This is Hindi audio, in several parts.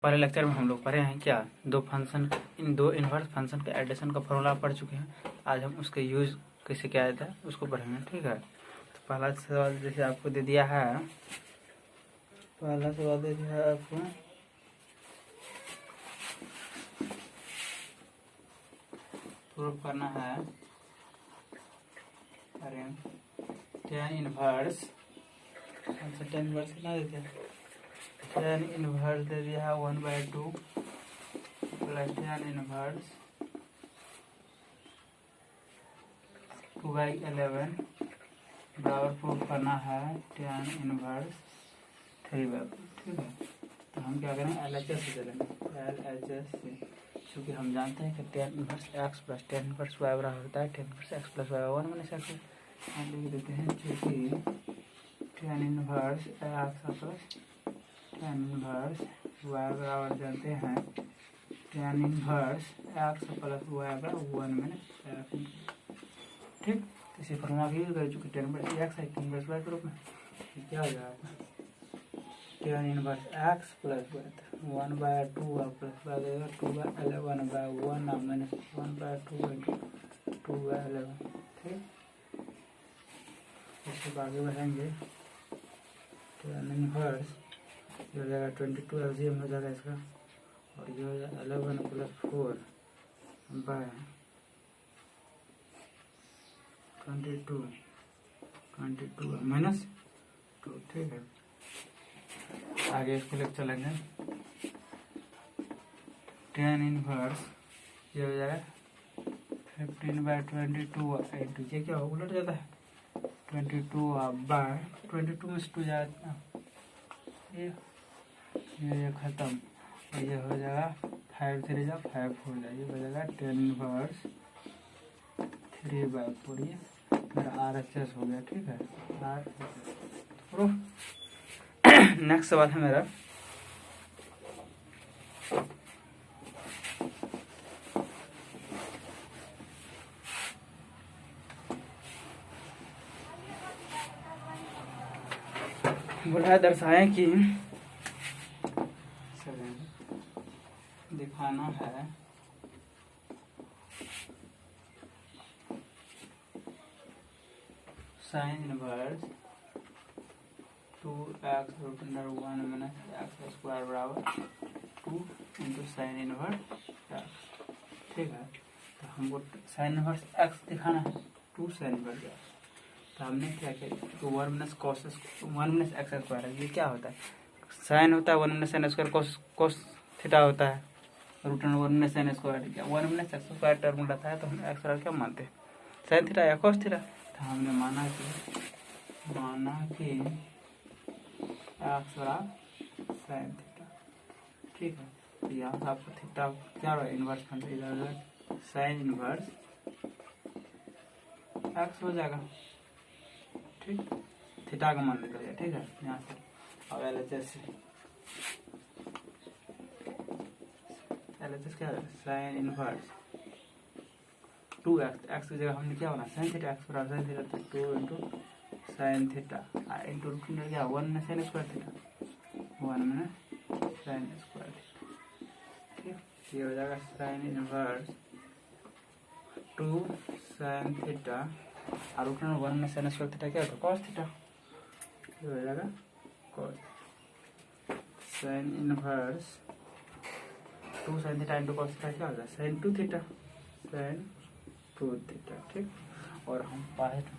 पहले लेक्चर में हम लोग पढ़े हैं क्या, दो फंक्शन, इन दो इन्वर्स फंक्शन के एडिशन का फॉर्मूला पढ़ चुके हैं। आज हम उसके यूज कैसे किया जाता है उसको पढ़ेंगे, ठीक है। तो पहला सवाल जैसे आपको दे दिया है, पहला सवाल दे दिया है आपको, प्रूव करना है tan इनवर्स, tan इनवर्स कितना दे दिया, tan इनवर्स दे दिया है 1/2 प्लस tan इनवर्स 2/11 बराबर प्रूफ करना है tan इनवर्स 3/2, ठीक है। तो हम क्या करें, LHS से चलेंगे, LHS से, क्योंकि हम जानते हैं कि tan inverse x plus tan inverse y बराबर होता है tan inverse x plus y 1 minus x। हम लिख देते हैं क्योंकि tan inverse x plus tan inverse y बराबर जानते हैं tan inverse x plus y बराबर 1 माइनस x, ठीक। तो इसी फॉर्मूला का यूज कर चुके tan इनवर्स x है tan इनवर्स y के रूप में, क्या हो जाएगा tan inverse x plus 1/2 plus y देगा 2/11/1 माइनस 1/2 2/11, ठीक। इससे आगे बढ़ेंगे, tan इनवर्स ये हो जाएगा 22 LCM हो जाएगा इसका, और ये हो जाएगा 11 प्लस 4 बाय 22 माइनस 2, ठीक है। आगे इसको लेकर चलेंगे, tan इनवर्स ये हो जाएगा 15/22 ये क्या हो उलट जाता है 22 में से 2 जाएगा, ये खत्म, और ये हो जाएगा 5 3 जा 5 हो जाएगा, ये हो जाएगा tan इनवर्स 3/4, ये मेरा RHS हो गया, ठीक है। RHS नेक्स्ट सवाल है मेरा, बोला है दर्शाएं कि दिखाना है sine inverse 2x√1 minus x square बराबर 2 इंटू साइन इनवर्स x, ठीक है। तो हमको साइन इनवर्स x दिखाना है 2 साइन इनवर्स x, तो हमने क्या किया, तो 1 minus cos 1 minus x square है, ये क्या होता है, साइन होता है 1 minus sine square, cos theta होता है √1 माइनस साइन स्क्वायर, क्या 1 माइनस एक्स स्क्वायर टर्म रहता है, तो हम एक्स स्क्वायर क्या मानते हैं, साइन थीटा या कॉस थीटा। तो हमने माना कि एक्स बराबर साइन थीटा, ठीक है। तो यहाँ से आपको थीटा क्या रहा, inverse function sine inverse x हो जाएगा, ठीक। थीटा का मान निकल गया, ठीक है यहाँ से। और LHS क्या है, साइन इनवर्स 2x की जगह हमने क्या बना साइन थीटा, एक्स बराबर साइन थीटा, तो 2 into sine theta into root क्या 1 में साइन स्क्वायर थीटा 1 में साइन स्क्वायर थीटा, ठीक। ये हो जाएगा साइन इनवर्स 2 साइन थीटा और रूट 1 में साइन स्क्वायर थीटा क्या होता है कॉस थीटा, ये हो जाएगा cos sine inverse 2 sign theta into cos theta क्या होता है साइन 2 थीटा, साइन 2 थीटा, ठीक। और हम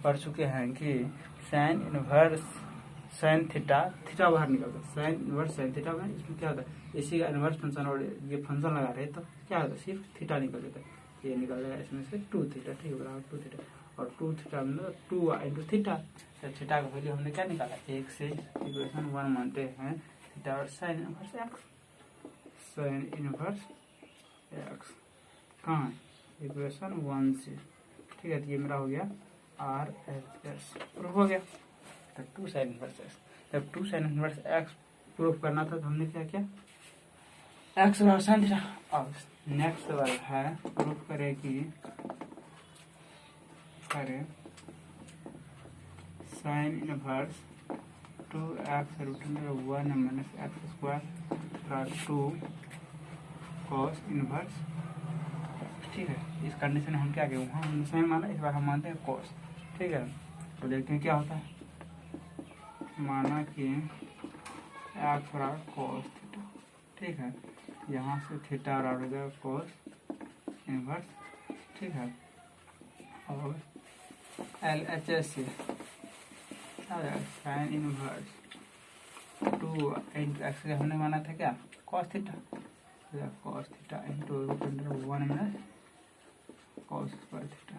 पढ़ चुके हैं कि sine inverse sine theta, theta बाहर निकलता है, साइन इनवर्स साइन थीटा में इसमें क्या होता है, इसी का इनवर्स फंक्शन और ये फंक्शन लगा रहे तो क्या होता है सिर्फ थीटा निकल जाता है, ये निकल जाएगा इसमें से 2 थीटा, ठीक है बराबर 2 थीटा, और 2 थीटा मतलब 2 इंटू थीटा, थीटा का वैल्यू हमने क्या निकाला 1 से इक्वेशन 1 मानते हैं थीटा और sine inverse x, sine inverse x कहाँ इक्वेशन 1 से, ठीक है। तो ये मेरा हो गया RHS प्रूफ हो गया, तो 2 साइन इनवर्स एक्स, जब 2 साइन इनवर्स एक्स प्रूफ करना था तो हमने क्या किया एक्स बराबर साइन थीटा। अब नेक्स्ट सवाल है प्रूफ करें कि sine inverse into x root under 1 minus x square का 2 कॉस इनवर्स। ठीक है, इस कंडीशन में हम क्या किए, वहाँ हमने सही माना, इस बार हम मानते हैं कॉस। ठीक है, तो देखते हैं क्या होता है। माना कि एक्स बराबर कॉस थीटा। ठीक है, यहाँ से थीटा बराबर हो जाएगा कॉस इनवर्स। ठीक है, और LHS से साइन इनवर्स 2 इंटू एक्स का हमने माना था क्या, cos theta. Cos theta into root under 1 minus cos square theta.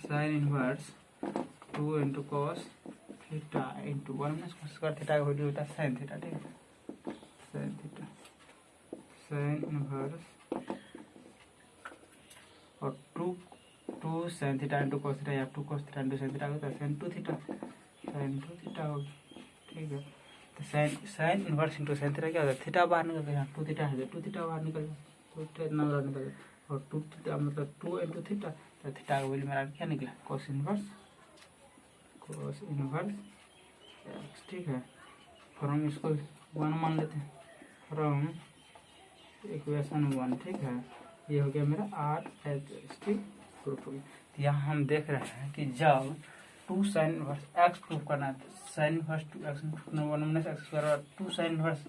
Sine inverse 2 into cos theta into 1 minus cos square theta का वैल्यू होता है साइन थीटा। ठीक है, साइन थीटा, साइन इनवर्स और 2 sign theta into cos theta या 2 cos theta into sine theta होता है साइन 2 थीटा, साइन 2 थीटा होगा। ठीक है, तो sign inverse into sine theta क्या होता है, थीटा बाहर निकल गया, 2 थीटा है, 2 थीटा बाहर निकल गया, तो इतना बाहर निकल गया, और 2 थीटा मतलब 2 इंटू थीटा, तो थीटा का वैल्यू मेरा क्या निकला, कॉस इनवर्स एक्स। ठीक है, फ्रॉम इसको 1 मान लेते हैं, फ्रॉम इक्वेशन 1। ठीक है, ये हो गया मेरा RHS प्रूफ हो गया। तो यहाँ हम देख रहे हैं कि जब 2 साइन इनवर्स एक्स प्रूफ करना है, तो sign inverse 2 x 1 minus x square 2 sine inverse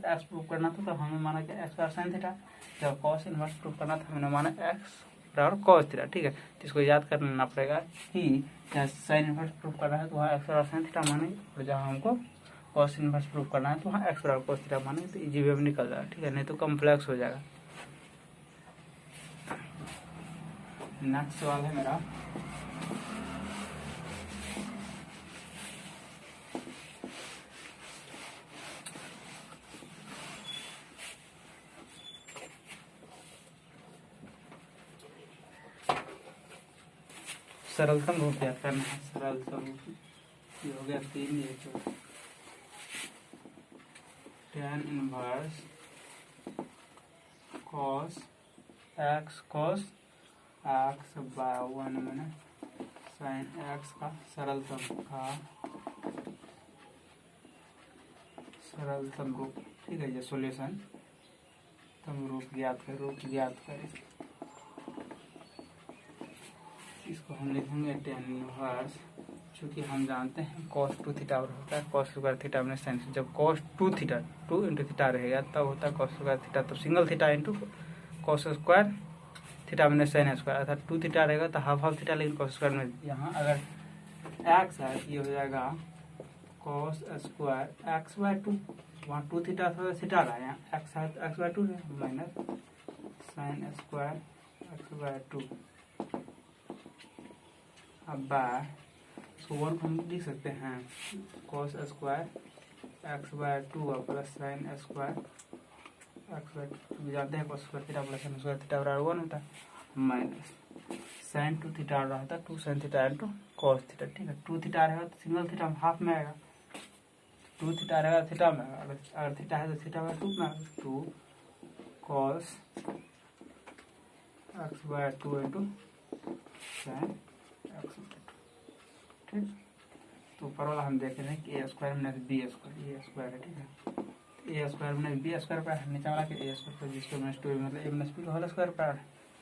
x proof करना था, तो हमने माना कि एक्स बराबर साइन थीटा। जब कॉस इनवर्स प्रूफ करना था, हमने माना एक्स बराबर कॉस थीटा। ठीक है, तो इसको याद कर लेना पड़ेगा कि जहाँ साइन इनवर्स प्रूफ करना है तो वहाँ एक्स बराबर साइन थीटा मानेंगे, और जहाँ हमको कॉस इनवर्स प्रूफ करना है तो वहाँ एक्स बराबर कॉस थीटा मानेंगे, तो इजी वे में निकल जाएगा। ठीक है, नहीं तो कॉम्प्लेक्स हो जाएगा। नेक्स्ट सवाल है मेरा सरलतम रूप याद करना है। सरलतम रूप ये हो गया 3, ये 4 tan inverse cos x by 1 minus sine x का सरलतम रूप। ठीक है, ये सॉल्यूशन तम रूप ज्ञात करें। इसको हम लिखेंगे tan इनवर्स, चूँकि हम जानते हैं cos 2 थीटा और होता है cos स्क्वायर थीटा में साइन। जब cos 2 थीटा 2 इंटू थीटा रहेगा तब होता है cos स्क्वायर थीटा, तो single theta into cos square theta में साइन स्क्वायर, अर्थात 2 थीटा रहेगा तो हाफ थीटा, लेकिन cos स्क्वायर में यहाँ अगर x है ये हो जाएगा cos स्क्वायर x बाय 2, वहाँ 2 थीटा थीटा रहा है, यहाँ x है x बाय 2 है, minus sine square x by 2 अब बाय इसको 1 हम लिख सकते हैं cos square x by 2 plus sine square x by 2 जानते हैं cos square theta plus sine square theta बराबर 1 होता है, माइनस साइन 2 थीटा रहा था 2 sign theta into cos theta. ठीक है, 2 थीटा रहेगा तो सिंगल थीटा हाफ में आएगा, 2 थीटा रहेगा थीटा में, अगर थीटा है तो थीटा बाय 2 में 2 cos x by 2 into sine x। ठीक, तो ऊपर वाला हम देख रहे हैं कि ए स्क्वायर माइनस बी स्क्वायर है। ठीक है, A square minus B square पर नीचे वाला कि ए स्क्वायर बी स्क्वायर माइनस 2 मतलब ए माइनस बी का होल स्क्वायर पर।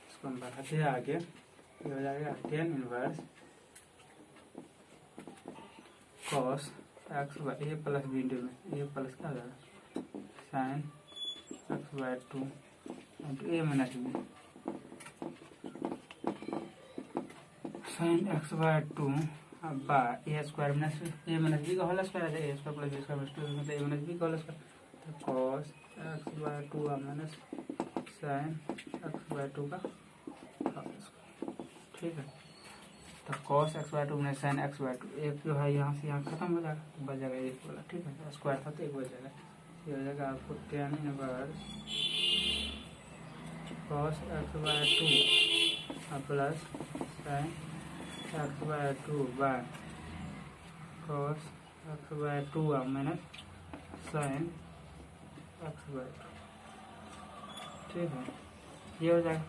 इसको हम बढ़ाते हैं आगे, ये हो जाएगा tan inverse cos x by A plus B into A plus क्या हो जाएगा sine x by 2 into A minus B sine x by 2 by A square minus B का होल स्क्वायर है, A square plus B square minus 2 मतलब ए माइनस बी का होल स्क्वायर, तो cos x by 2 minus sine x by 2 का होल स्क्वायर। ठीक है, तो cos x by 2 minus sine x by 2 एक जो है यहाँ से यहाँ खत्म हो जाएगा, बच जाएगा एक वाला। ठीक है, स्क्वायर था तो एक बच जाएगा, ये हो जाएगा आपको tan inverse cos x by 2 plus sine x by 2 by cos x by 2 minus sine x by 2। ठीक है, ये हो जाएगा।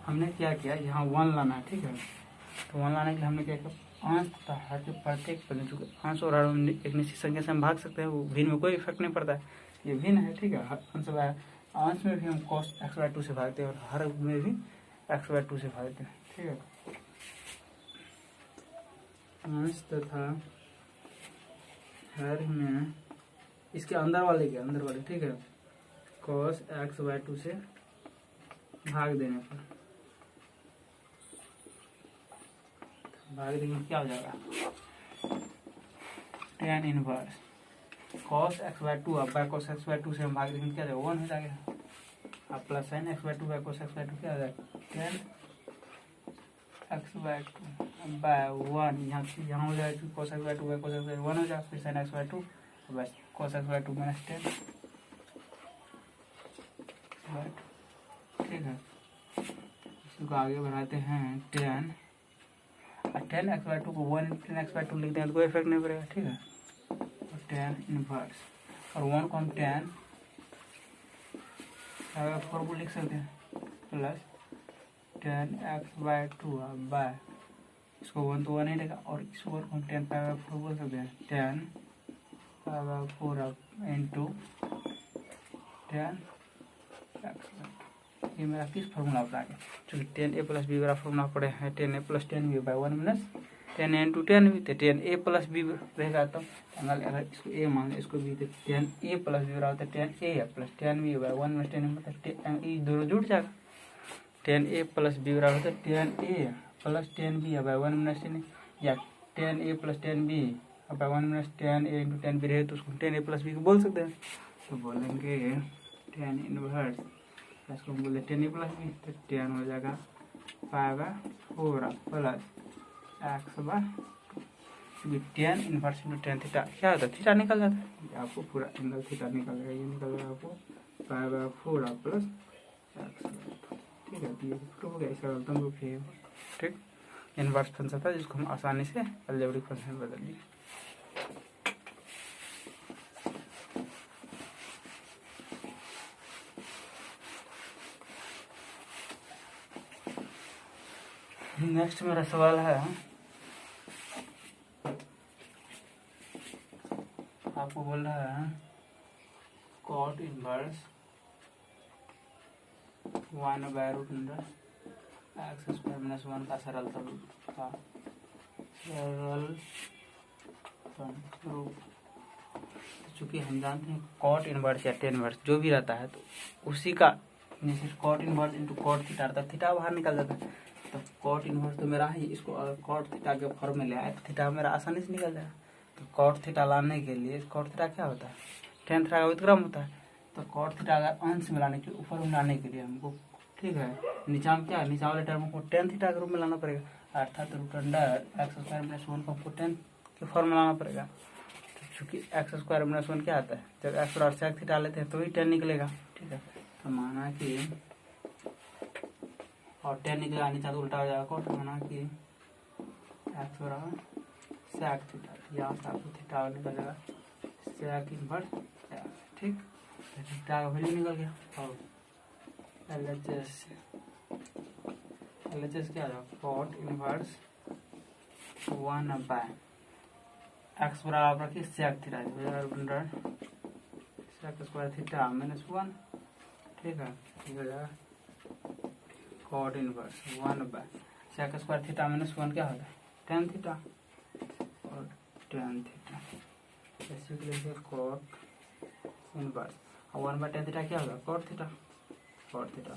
हमने क्या किया, यहाँ 1 लाना है। ठीक है, तो 1 लाने के लिए हमने क्या किया, अंश तथा हर के प्रत्येक पद, जो अंश और हर एक निश्चित संख्या से हम भाग सकते हैं, वो भिन्न में कोई इफेक्ट नहीं पड़ता है, ये भिन्न है, ठीक है। अंश में भी हम cos x/2 से भागते हैं और हर में भी x/2 से भागते हैं, ठीक है। अंश तथा हर में इसके अंदर वाले, ठीक है, cos x/2 से भाग देने पर क्या हो जाएगा, tan इनवर्स cos x/2 अब बाय cos x/2 से हम भाग देंगे क्या जाएगा, 1 हो जाएगा। अब plus sin x/2 bye cos x/2 क्या हो जाएगा, tan x/2 बाय 1, यहाँ हो जाएगा cos x/2 bye cos x/2 1 हो जाएगा, फिर sin x/2 bye cos x/2 minus 10, ठीक है। इसको आगे बढ़ाते हैं, tan x/2 को 1 tan x/2 लिखते हैं तो कोई इफेक्ट नहीं पड़ेगा, ठीक है। और tan इनवर्स और 1 को हम tan 4 को लिख सकते हैं, प्लस tan x/2 बाय, इसको 1 तो 1 ही रहेगा, और इस 1 को हम tan 4 बोल सकते हैं, tan 4 इंटू tan x/2। ये मेरा किस फॉर्मूला पर आ गया, चूँकि tan a प्लस बी वाला फॉर्मूला पड़े हैं, tan a plus tan b by 1 minus tan a into tan b, तो tan a प्लस b रहेगा, तो अगर इसको a मान लें इसको b, तो tan a प्लस b होता है tan a plus tan b by 1 minus tan मतलब ये दोनों जुड़ जाएगा, tan a प्लस b होता है tan a plus tan b by 1 minus tan, या tan a plus tan b by 1 minus tan a into tan b रहे तो उसको tan a प्लस b को बोल सकते हैं, तो बोलेंगे tan इनवर्स, इसको हम बोले tan a प्लस b, तो tan हो जाएगा 4 plus x/2, tan inverse into tan theta क्या होता है, थीटा निकल जाता है, आपको पूरा एंगल थीटा निकल जाएगा, ये निकल जाएगा आपको 4 प्लस x/2, ठीक है। तो ये प्रूफ हो गया, इसका गलतम रूप है, ठीक। इनवर्स फंक्शन था जिसको हम आसानी से अलजेब्रिक फंक्शन में बदल दिए। नेक्स्ट मेरा सवाल है, आपको बोल रहा है cot इनवर्स 1/√x² -1 का सरलतम रूप। चूंकि हम जानते हैं cot इनवर्स या tan इनवर्स जो भी रहता है, तो उसी का जैसे cot inverse into cot theta रहता है, थीटा बाहर निकल जाता है, तो cot इनवर्स तो मेरा ही, इसको अगर cot थीटा के फॉर्म में ले आए तो थीटा मेरा आसानी से निकल जाएगा। तो cot थीटा लाने के लिए cot थीटा क्या होता है, tan थीटा का व्युत्क्रम होता है, तो cot थीटा अगर अंश में लाने के लिए, ऊपर में लाने के लिए हमको, ठीक है, नीचा में क्या, नीचा वाले टर्म को tan थीटा के रूप में लाना पड़ेगा, अर्थात √x² - 1 को हमको tan के फॉर्म में लाना पड़ेगा। चूँकि x² - 1 क्या आता है, जब x और sec थीटा लेते हैं तो ही tan निकलेगा, ठीक है। तो माना कि और tan निकलेगा, नीचा तो उल्टा हो जाएगा cot, माना कि x और sec थीटा, यहाँ से आपको थीटा निकल जाएगा sec इनवर्स, ठीक, थीटा का वैल्यू निकल गया। और LHS क्या आ जाएगा, cot इनवर्स 1/x बराबर रखिए sec थीटा sec² थीटा -1, ठीक है, हो जाएगा cot इनवर्स 1/sec² थीटा -1 क्या होता है, tan थीटा, और tan theta basically cot inverse 1/tan theta क्या होगा, cot थीटा,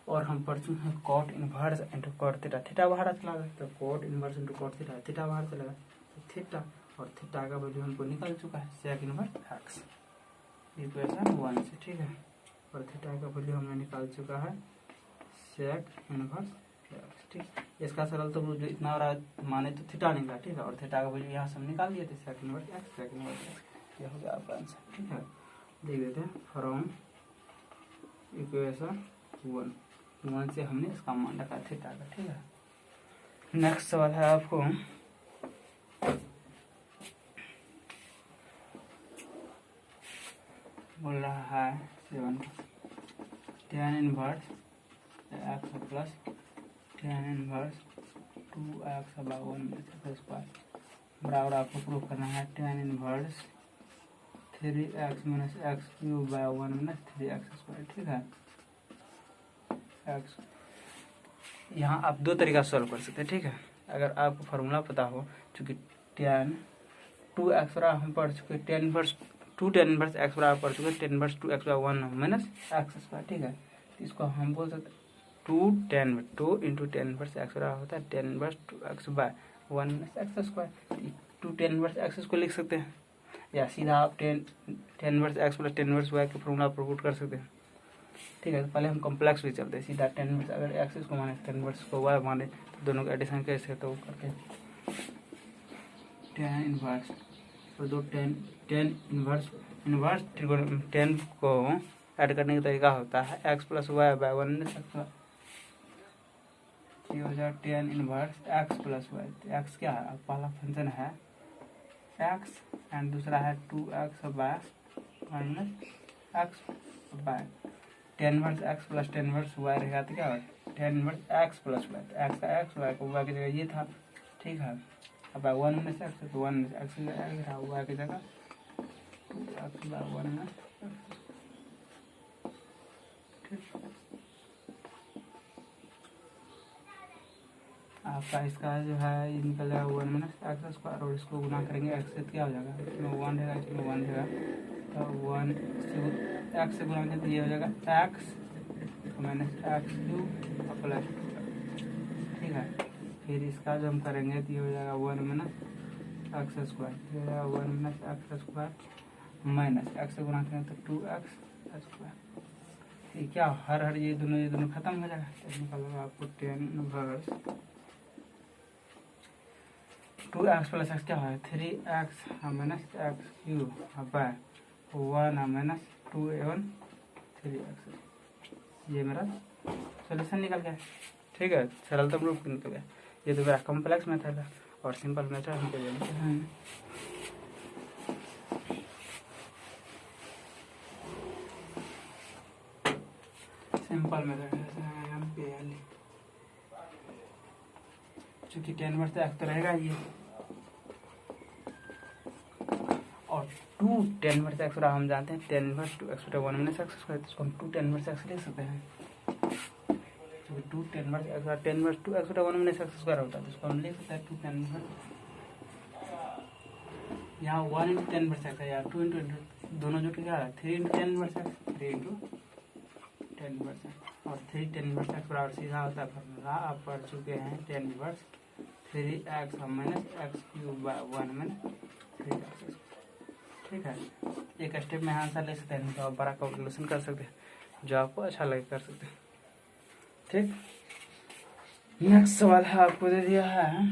और हम पढ़ चुके हैं cot inverse into cot theta, theta बाहर चला गया, तो cot inverse into cot theta, theta बाहर चला गया, तो थीटा और थीटा का वैल्यू हमको निकल चुका है sec इनवर्स x, इक्वेशन 1 से, ठीक है। और थीटा का वैल्यू हमने निकाल चुका है sec इनवर्स x, ठीक। इसका सरल तो जो इतना हो रहा है माने तो थीटा निकला, ठीक है, और थीटा का वैल्यू यहाँ से हम निकाल दिए थे sec इनवर्स x, ये हो गया आपका आंसर, ठीक है। देख देते हैं, फ्रॉम इक्वेशन 1 से हमने इसका मान रखा थीटा का, ठीक है। नेक्स्ट सवाल है आपको, बोल रहा है 7 tan inverse x plus tan inverse 2x by 1 minus x square बराबर आपको प्रूव करना है tan inverse 3x minus x cube by 1 minus 3x square. ठीक है, एक्स यहाँ आप दो तरीका से सॉल्व कर सकते हैं। ठीक है, अगर आपको फार्मूला पता हो, चूँकि tan 2x बराबर हम पढ़ चुके tan इनवर्स x बराबर पढ़ चुके tan inverse 2x by 1 minus x square. ठीक है, तो इसको हम बोल सकते हैं 2 इंटू tan इनवर्स x बराबर होता है tan inverse 2x by 1 minus x square. 2 tan inverse x को लिख सकते हैं, या सीधा आप tan inverse x plus tan inverse y के फॉर्मूला पुट कर सकते हैं। ठीक है, तो पहले हम कॉम्प्लेक्स भी चलते हैं, सीधा tan इनवर्स अगर x को माने tan इनवर्स को y माने तो दोनों का एडिशन कैसे तो करके tan इनवर्स तो दो tan इनवर्स tan को ऐड करने का तरीका होता है x plus y by 1 minus x. ये हो जाए tan inverse x plus y. x क्या है, पहला फंक्शन है x एंड दूसरा है 2x by 1 minus x by tan inverse x plus tan inverse y रहेगा तो क्या होगा tan inverse x plus y. तो x का x, y को y की जगह ये था। ठीक है, अब बाय 1 माइनस एक्स तो 1 माइनस एक्स की जगह y की जगह 2x बाय 1 माइनस एक्स। आपका इसका जो है ये निकल जाएगा 1 माइनस एक्स स्क्वायर और इसको गुना करेंगे x से क्या हो जाएगा, इसमें 1 रहेगा, इसमें 1 रहेगा, तो 1 से x से गुना करेंगे तो ये हो जाएगा x minus x cube plus 2। ठीक है, फिर इसका जो हम करेंगे तो ये हो जाएगा 1 माइनस एक्स स्क्वायर, ये हो जाएगा 1 minus x square minus x से गुना करेंगे तो 2x स्क्वायर। ये क्या हर ये दोनों खत्म हो जाएगा, तो निकलेगा आपको tan inverse 2x plus x क्या है 3x minus x cube by 1 minus 2a1 3x। ये मेरा सोल्यूशन निकल गया। ठीक है, सरलतम रूप निकल गया। ये तो मेरा कॉम्प्लेक्स मेथड है और सिंपल मेथड हमको जानते हैं। सिंपल मेथड है चूँकि tan इनवर्स एक्स तो रहेगा ये, और 2 tan इनवर्स एक्स हम जानते हैं tan इनवर्स 2x बटा 1 माइनस एक्स स्क्वायर, इसको हम 2 tan इनवर्स एक्स लिख सकते हैं। क्योंकि 2 tan inverse x tan inverse 2x बटा 1 माइनस एक्स स्क्वायर होता है, तो इसको हम लिख सकते हैं 2 tan इनवर्स। यहाँ 1 इंटू tan इनवर्स एक्स है, या 2 इंटू दोनों जुट के क्या है 3 into tan inverse x, 3 into tan inverse x, और 3 tan इनवर्स एक्स बराबर सीधा होता है फॉर्मूला आप पढ़ चुके हैं tan inverse 3x minus x cube by 1 minus 3x। ठीक है, एक स्टेप में आंसर ले सकते हैं, तो आप बड़ा कैलकुलेशन कर सकते हैं, जो आपको अच्छा लगे कर सकते हैं। ठीक, नेक्स्ट सवाल है आपको दे दिया है,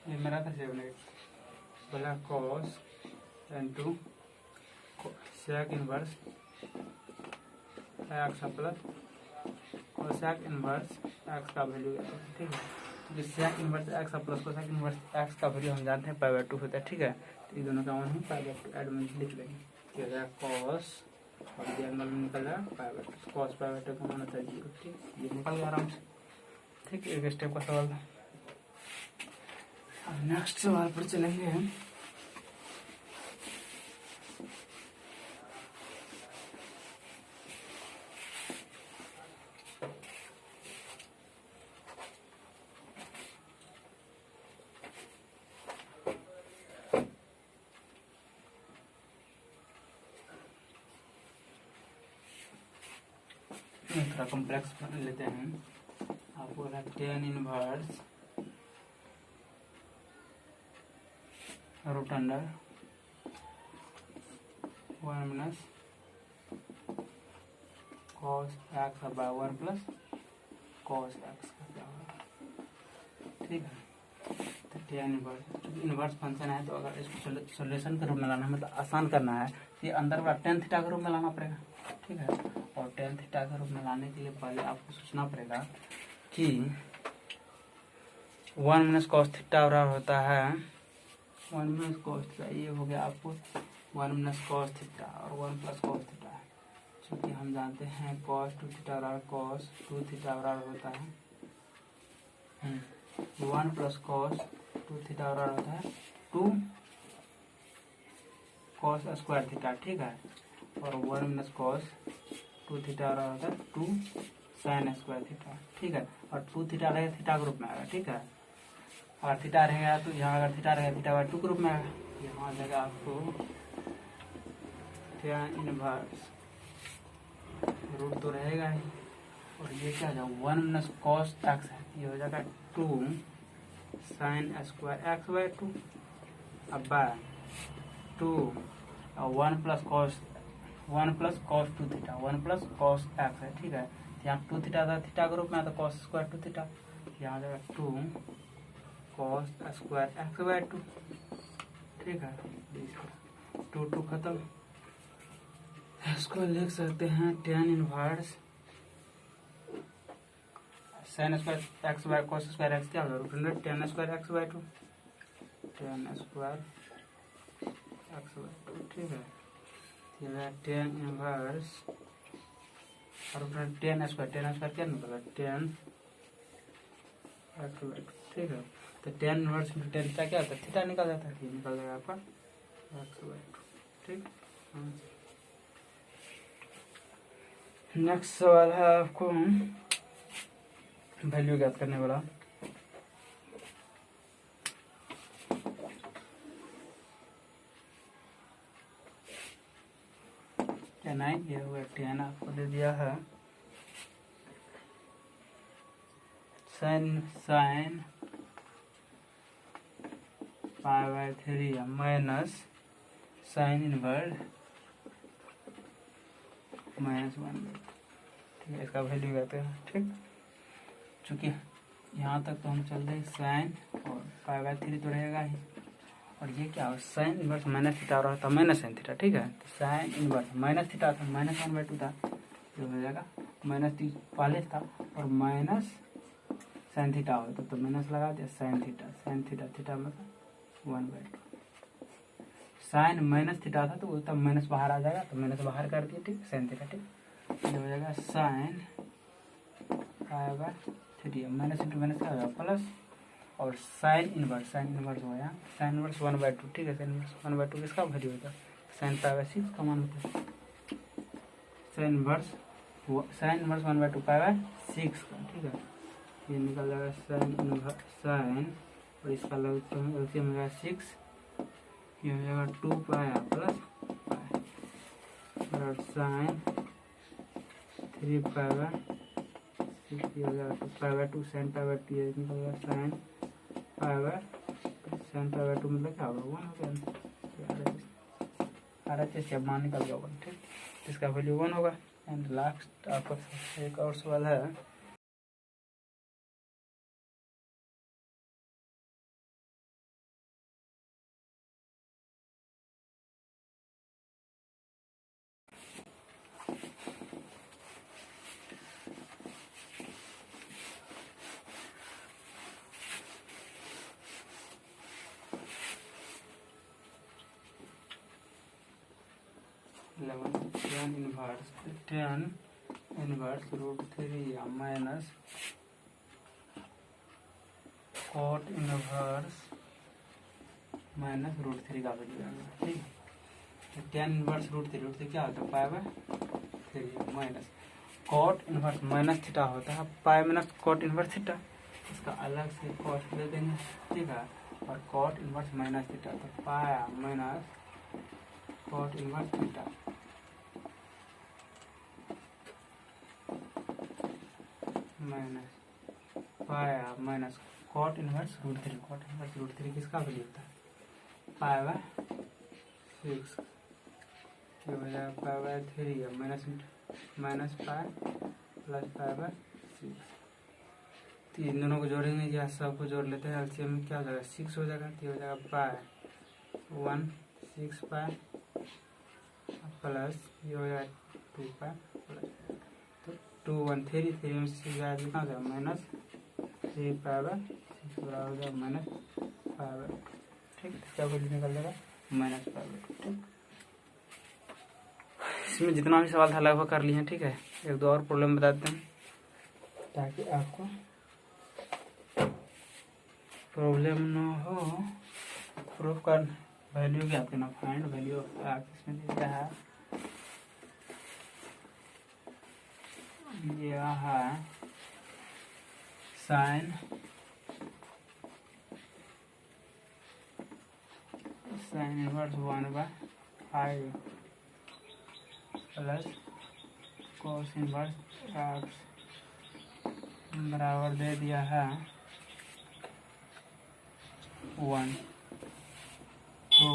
ये मेरा था 7x बोला cos into sec inverse x plus cosec inverse x का वैल्यू। ठीक है, तो sec inverse x plus cosec inverse x का वैल्यू हम जानते हैं π/2 होता है। ठीक है, तो ये दोनों का मान हम π/2 ऐड में लिख लेंगे, ये cos और ये एंगल में निकल रहा है π/2, cos π/2 का मान होता है 0। ठीक, ये निकल गया आराम से। ठीक, एक स्टेप का सवाल था। अब नेक्स्ट सवाल पर चलेंगे हम। थोड़ा कॉम्प्लेक्स लेते हैं, आपको tan inverse root under 1 minus cos x by 1 plus cos x का क्या होगा। ठीक है, तो tan इनवर्स फंक्शन है, तो अगर इसको सोल्यूशन के रूप में लाना है, मतलब आसान करना है, तो ये अंदर वाला tan थीटा के रूप में लाना पड़ेगा। ठीक है, और tan थीटा के रूप में लाने के लिए पहले आपको सोचना पड़ेगा कि 1 माइनस कॉस थीटा बराबर होता है 1 माइनस कॉस थीटा, ये हो गया आपको 1 माइनस कॉस थीटा और 1 प्लस कॉस थीटा। क्योंकि हम जानते हैं cos 2 थीटा बराबर cos 2 थीटा बराबर होता है 1 प्लस cos 2 थीटा बराबर होता है 2 cos स्क्वायर थीटा, ठीक है। और 1 माइनस cos 2 थीटा बराबर होता है 2 sin स्क्वायर थीटा, ठीक है। और 2 थीटा रहेगा थीटा ग्रुप में आएगा, ठीक है। और थीटा रहेगा तो यहाँ अगर थीटा रहेगा थीटा बाई 2 ग्रुप में आएगा, यहाँ आ जाएगा आपको tan इनवर्स रूट तो रहेगा ही। और ये क्या हो जाएगा 1 माइनस cos x है, ये हो जाएगा 2 sin स्क्वायर x बाई 2 अब बाय 2 और 1 plus cos 2 theta 1 plus cos x है, ठीक है। यहाँ 2 थीटा था थीटा ग्रुप में तो cos स्क्वायर 2 थीटा, यहाँ आ जाएगा 2 cos स्क्वायर x बाई 2, ठीक है। 2 खत्म, इसको लिख सकते हैं tan inverse sin square x by cos square x क्या होगा tan square x by 2 tan square x by 2, ठीक है। tan इनवर्स और tan स्क्वायर क्या निकला tan x बाई 2, ठीक है। तो tan इनवर्स में tan थीटा क्या होता है थीटा निकल जाता है, ये निकल जाएगा आपका x बाई 2, ठीक। नेक्स्ट सवाल है आपको वैल्यू ज्ञात करने वाला। टेन आई ये हुआ 10 आपको दे दिया है sin pi by 3 minus sin inverse -1/2, ठीक है। इसका वैल्यू कहते हैं, ठीक। चूंकि यहाँ तक तो हम चल रहे साइन और पाई बाई 3 तो रहेगा ही। और ये क्या हो साइन इनवर्स माइनस थीटा रहा था माइनस साइन थीटा, ठीक है। तो साइन इनवर्स माइनस थीटा था -1/2 था, ये हो जाएगा -3 पहले था और माइनस साइन थीटा हो तो माइनस लगा दिया साइन थीटा मतलब 1/2। साइन माइनस थीटा था तो वो तब माइनस बाहर आ जाएगा तो माइनस बाहर कर दिया, ठीक। साइन थीटा, ठीक। ये हो जाएगा sine pi by 3 minus into minus क्या हो जाएगा प्लस और साइन इनवर्स हो गया साइन इनवर्स 1/2, ठीक है। साइन इनवर्स 1/2 किसका वैल्यू होता है साइन पाई बाई 6 का मान होता है साइन इनवर्स 1/2 पाई बाई 6 का, ठीक है। ये निकल जाएगा साइन और इसका एलसीएम हो जाएगा 6, ये हो जाएगा 2 पाई प्लस पाई और साइन 3 पाई बाई 6 ये हो जाएगा 2 pi by 2 sine pi by 2 ये निकल जाएगा साइन पाई बाई 2 मतलब क्या होगा 1 हो गया RHS या मान निकल गया 1, ठीक। इसका वैल्यू 1 होगा। एंड लास्ट आपका एक और सवाल है 11 tan inverse √3 minus cot inverse minus √3 का वैल्यू आएगा, ठीक। तो tan इनवर्स √3 क्या होता है pi by 3 minus cot inverse minus theta होता है pi minus cot inverse theta, इसका अलग से कॉस्ट दे देंगे, ठीक है। और cot इनवर्स माइनस थीटा तो pi minus cot inverse theta minus पाया माइनस cot इनवर्स √3 किसका वैल्यू होता है पाई बाई 6, ये हो जाएगा pi by 3 minus pi plus pi by 6। तो इन दोनों को जोड़ेंगे या सबको जोड़ लेते हैं एलसीएम में क्या हो जाएगा 6 हो जाएगा, तो ये हो जाएगा पाई 1 6 पाई प्लस ये हो जाएगा 2 पाई प्लस 2 1 3 3 में 6 कितना हो जाएगा माइनस 3 पाई बाई 6 बराबर हो जाएगा माइनस पाई बाई, ठीक। इसका वैल्यू निकल जाएगा माइनस पाई बाई, ठीक। इसमें जितना भी सवाल था लगभग कर लिए हैं, ठीक है। एक दो और प्रॉब्लम बता देते हैं ताकि आपको प्रॉब्लम न हो। प्रूफ का वैल्यू क्या आपके ना, फाइंड वैल्यू ऑफ एक्स, इसमें क्या है, यह है sine inverse 1/5 plus cos inverse x बराबर दे दिया है 1। तो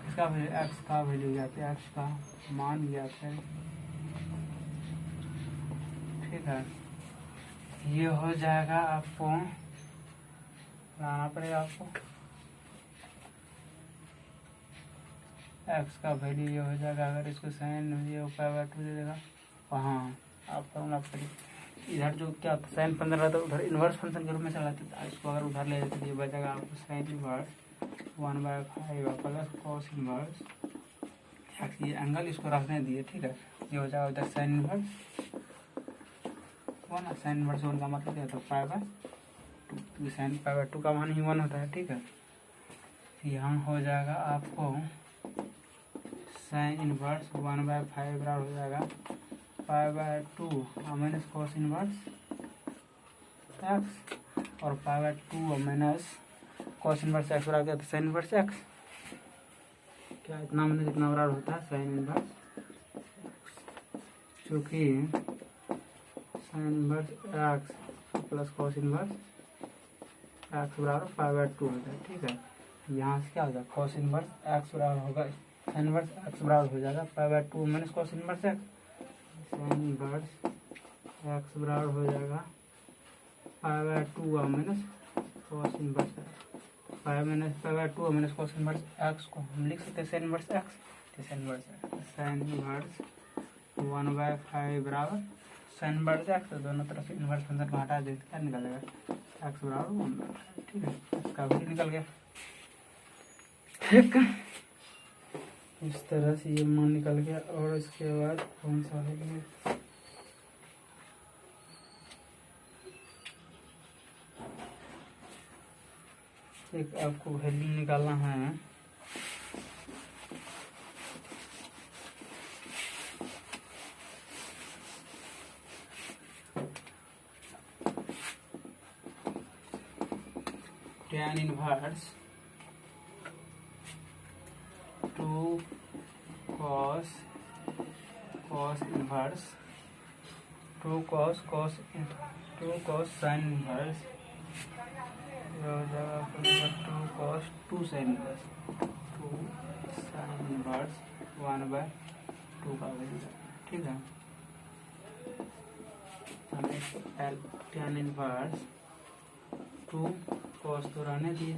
इसका वैल्यू, एक्स का वैल्यू ज्ञात है, एक्स का मान ज्ञात है, ठीक है। ये हो जाएगा, आपको लाना पड़ेगा आपको एक्स का वैल्यू, ये हो जाएगा। अगर इसको साइन ये π/2 दे देगा, हाँ आप फॉर्मूला पढ़िए। इधर जो क्या होता है साइन 15 रहता है, उधर इन्वर्स फंक्शन के रूप में चलाते हैं। इसको अगर उधर ले जाते तो ये बचेगा आपको sign inverse 1/5 plus cos inverse x. ये एंगल इसको रखने दिए, ठीक है। ये हो जाएगा उधर साइन इन्वर्स 1, साइन इन्वर्स 1 का मतलब क्या होता है π/2, साइन π/2 का मान ही 1 होता है, ठीक है। यहाँ हो जाएगा आपको साइन इन्वर्स 1/5 बराबर हो जाएगा π/2 माइनस कॉस इन्वर्स एक्स, और π/2 माइनस कॉस इन्वर्स एक्स बराबर क्या होता है साइन इन्वर्स एक्स। क्या इतना मैंने जितना बराबर होता है साइन इन्वर्स, क्योंकि sign inverse x plus cos inverse x बराबर π/2 होता है, ठीक है। यहाँ से क्या हो जाएगा कॉस इन्वर्स एक्स बराबर होगा साइन इन्वर्स एक्स बराबर हो जाएगा π/2 minus cos inverse x. Sine inverse x बराबर हो जाएगा π/2 minus cos inverse π/2 minus cos inverse x को हम लिख सकते हैं sine inverse x. Sine inverse 1/5 बराबर साइन इन्वर्स एक्स, दोनों तरफ से इन्वर्स फंक्शन को हटा देते क्या निकलेगा एक्स बराबर 1/5, ठीक है। इसका भी निकल गया, ठीक है। इस तरह से ये मान निकल गया। और इसके बाद कौन सा है, एक आपको वैल्यू निकालना है tan inverse 2 cos inverse 2 cos sign inverse 2 cos 2 sign inverse 2 sine inverse 1/2 का वैल्यू, ठीक है। tan इनवर्स 2 cos तो रहने दिए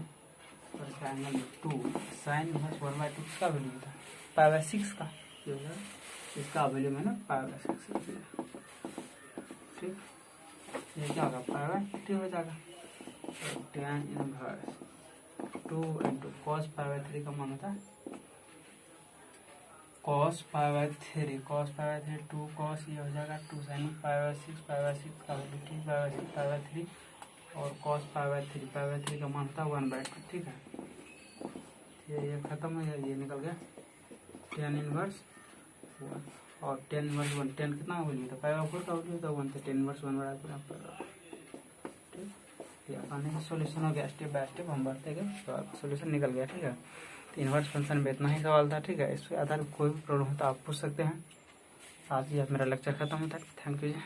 और एंगल 2 साइन इनवर्स 1/2 किसका वैल्यू था π/6 का, जो है इसका वैल्यू मैंने π/6 दिया, ठीक। ये क्या होगा π/3 हो जाएगा। tan इनवर्स 2 इंटू cos π/3 का मान होता है cos π/3 2 cos, ये हो जाएगा 2 sin π/6 का वैल्यू 3 π/3 और cos π/3 का मान होता है 1/2, ठीक है। ये खत्म हो गया, ये निकल गया tan इनवर्स 1 और tan इनवर्स 1, tan कितना वैल्यू था π/4 का वैल्यू था 1, तो tan इनवर्स 1/4, ठीक। ये आसानी से सोल्यूशन हो गया, स्टेप बाय स्टेप हम बढ़ते गए तो आपका सोल्यूशन निकल गया, ठीक है। तो इन्वर्स फंक्शन में इतना ही सवाल था, ठीक है। इसके आधार कोई भी प्रॉब्लम हो तो आप पूछ सकते हैं। आज ही मेरा लेक्चर खत्म होता है। Thank you ji.